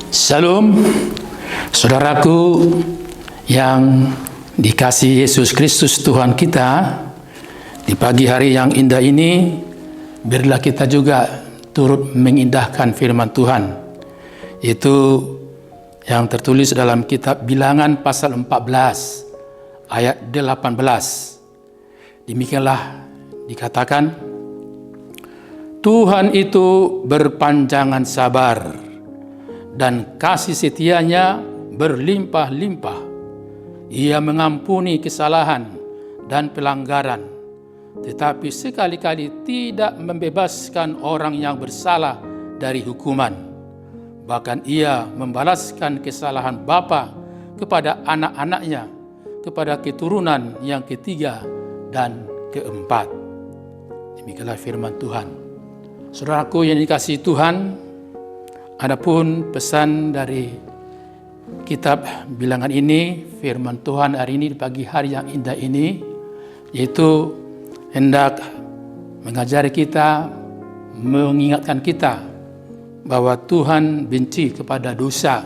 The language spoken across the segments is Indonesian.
Shalom, saudaraku yang dikasihi Yesus Kristus Tuhan kita. Di pagi hari yang indah ini, biarlah kita juga turut mengindahkan firman Tuhan. Itu yang tertulis dalam kitab Bilangan pasal 14 ayat 18. Demikianlah dikatakan, Tuhan itu berpanjangan sabar dan kasih setianya berlimpah-limpah. Ia mengampuni kesalahan dan pelanggaran, tetapi sekali-kali tidak membebaskan orang yang bersalah dari hukuman. Bahkan ia membalaskan kesalahan bapa kepada anak-anaknya, kepada keturunan yang ketiga dan keempat. Demikianlah firman Tuhan. Saudaraku yang dikasihi Tuhan, adapun pesan dari kitab Bilangan ini, firman Tuhan hari ini di pagi hari yang indah ini, yaitu hendak mengajari kita, mengingatkan kita bahwa Tuhan benci kepada dosa,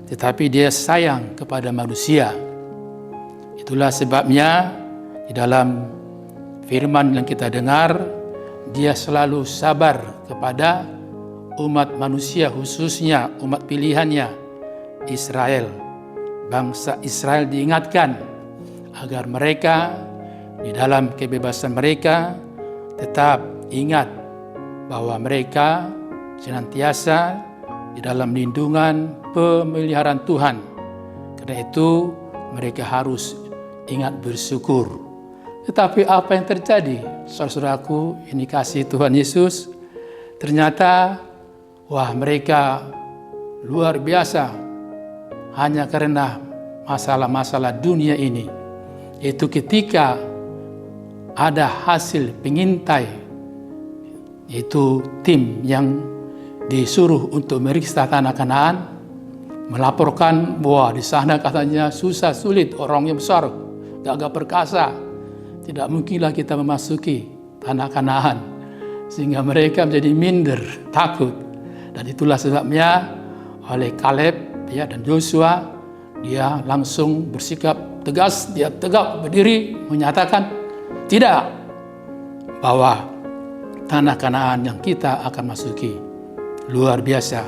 tetapi Dia sayang kepada manusia. Itulah sebabnya di dalam firman yang kita dengar, Dia selalu sabar kepada umat manusia, khususnya umat pilihannya, Israel. Bangsa Israel diingatkan agar mereka di dalam kebebasan mereka tetap ingat bahwa mereka senantiasa di dalam lindungan pemeliharaan Tuhan. Karena itu mereka harus ingat bersyukur. Tetapi apa yang terjadi, saudaraku ini kasih Tuhan Yesus, ternyata mereka luar biasa hanya karena masalah-masalah dunia ini. Itu ketika ada hasil pengintai, yaitu tim yang disuruh untuk meriksa tanah Kanaan, melaporkan bahwa di sana katanya susah sulit, orangnya besar, gagah perkasa, tidak mungkinlah kita memasuki tanah Kanaan, sehingga mereka menjadi minder, takut. Dan itulah sebabnya oleh Kaleb dan Yosua, dia langsung bersikap tegas, dia tegak berdiri menyatakan tidak, bahwa tanah Kanaan yang kita akan masuki luar biasa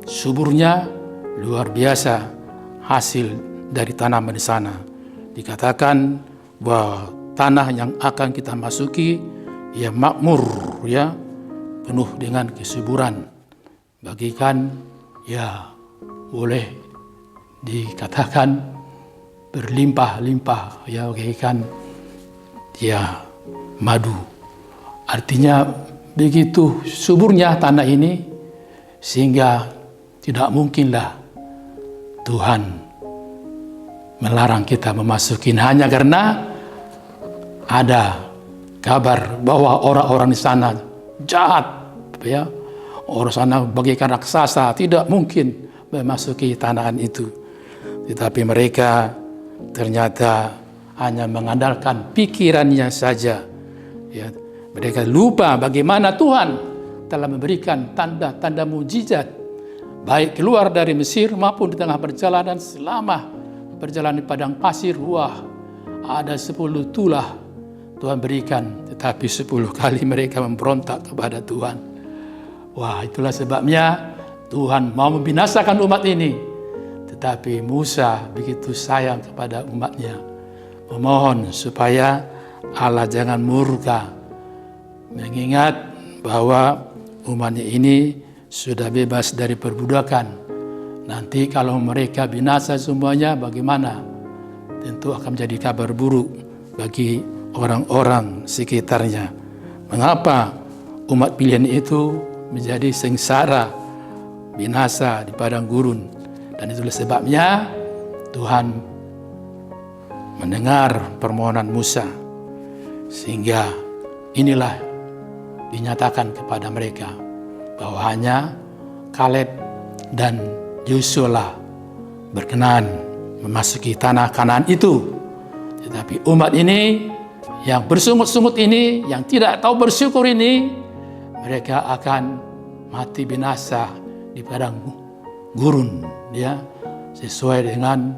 suburnya, luar biasa hasil dari tanaman di sana. Dikatakan bahwa tanah yang akan kita masuki makmur, penuh dengan kesuburan, bagikan boleh dikatakan berlimpah-limpah, bagikan madu. Artinya begitu suburnya tanah ini, sehingga tidak mungkinlah Tuhan melarang kita memasuki, hanya karena ada kabar bahwa orang-orang di sana jahat, orang sana bagaikan raksasa, tidak mungkin memasuki tanah itu. Tetapi mereka ternyata hanya mengandalkan pikirannya saja. Mereka lupa bagaimana Tuhan telah memberikan tanda-tanda mujizat, baik keluar dari Mesir maupun di tengah perjalanan, selama perjalanan di padang pasir. Ada 10 tulah Tuhan berikan, tetapi 10 kali mereka memberontak kepada Tuhan. Itulah sebabnya Tuhan mau membinasakan umat ini, tetapi Musa begitu sayang kepada umatnya, memohon supaya Allah jangan murka, mengingat bahwa umatnya ini sudah bebas dari perbudakan. Nanti kalau mereka binasa semuanya, bagaimana? Tentu akan menjadi kabar buruk bagi orang-orang sekitarnya. Mengapa umat pilihan itu menjadi sengsara, binasa di padang gurun? Dan itulah sebabnya Tuhan mendengar permohonan Musa, sehingga inilah dinyatakan kepada mereka bahwa hanya Kaleb dan Yosua berkenan memasuki tanah Kanaan itu. Tetapi umat ini yang bersungut-sungut ini, yang tidak tahu bersyukur ini, mereka akan mati binasa di padang gurun, ya, sesuai dengan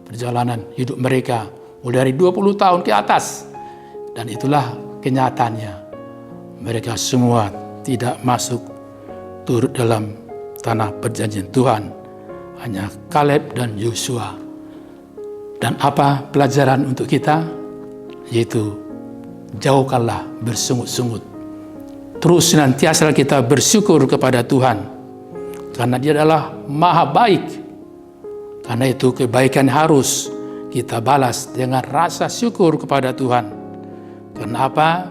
perjalanan hidup mereka mulai dari 20 tahun ke atas. Dan itulah kenyataannya. Mereka semua tidak masuk turut dalam tanah perjanjian Tuhan. Hanya Kaleb dan Yosua. Dan apa pelajaran untuk kita? Yaitu jauhkanlah bersungut-sungut. Terus senantiasa kita bersyukur kepada Tuhan. Karena Dia adalah Maha Baik. Karena itu kebaikan harus kita balas dengan rasa syukur kepada Tuhan. Kenapa?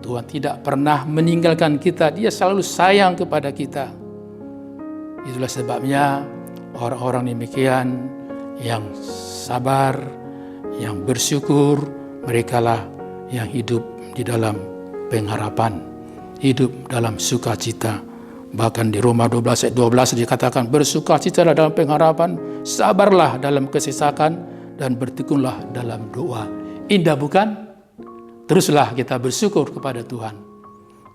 Tuhan tidak pernah meninggalkan kita. Dia selalu sayang kepada kita. Itulah sebabnya orang-orang demikian yang sabar, yang bersyukur, merekalah yang hidup di dalam pengharapan, hidup dalam sukacita. Bahkan di Roma 12 ayat 12 dikatakan, bersukacitalah dalam pengharapan, sabarlah dalam kesesakan, dan bertekunlah dalam doa. Indah bukan? Teruslah kita bersyukur kepada Tuhan,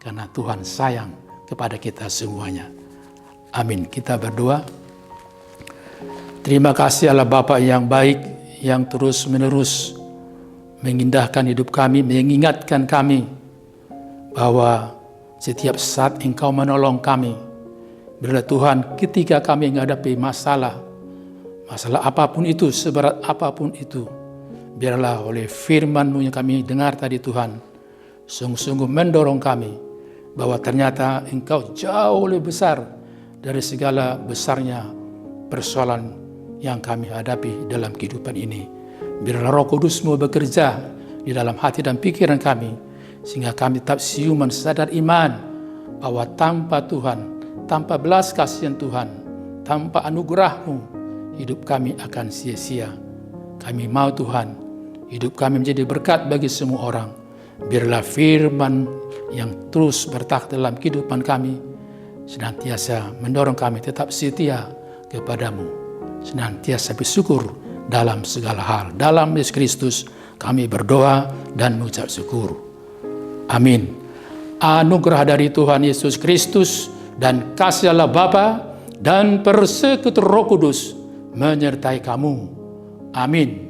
karena Tuhan sayang kepada kita semuanya. Amin. Kita berdoa. Terima kasih Allah Bapa yang baik, yang terus-menerus mengindahkan hidup kami, mengingatkan kami bahwa setiap saat Engkau menolong kami. Bila Tuhan, ketika kami menghadapi masalah apapun itu, seberat apapun itu, biarlah oleh firman-Mu yang kami dengar tadi Tuhan, sungguh-sungguh mendorong kami bahwa ternyata Engkau jauh lebih besar dari segala besarnya persoalan yang kami hadapi dalam kehidupan ini. Biarlah Roh Kudus-Mu bekerja di dalam hati dan pikiran kami, sehingga kami tetap siuman sadar iman bahwa tanpa Tuhan, tanpa belas kasihan Tuhan, tanpa anugerah-Mu, hidup kami akan sia-sia. Kami mau Tuhan, hidup kami menjadi berkat bagi semua orang. Biarlah firman yang terus bertakhta dalam kehidupan kami senantiasa mendorong kami tetap setia kepada-Mu, senantiasa bersyukur dalam segala hal. Dalam Yesus Kristus kami berdoa dan mengucap syukur. Amin. Anugerah dari Tuhan Yesus Kristus dan kasih Allah Bapa dan persekutuan Roh Kudus menyertai kamu. Amin.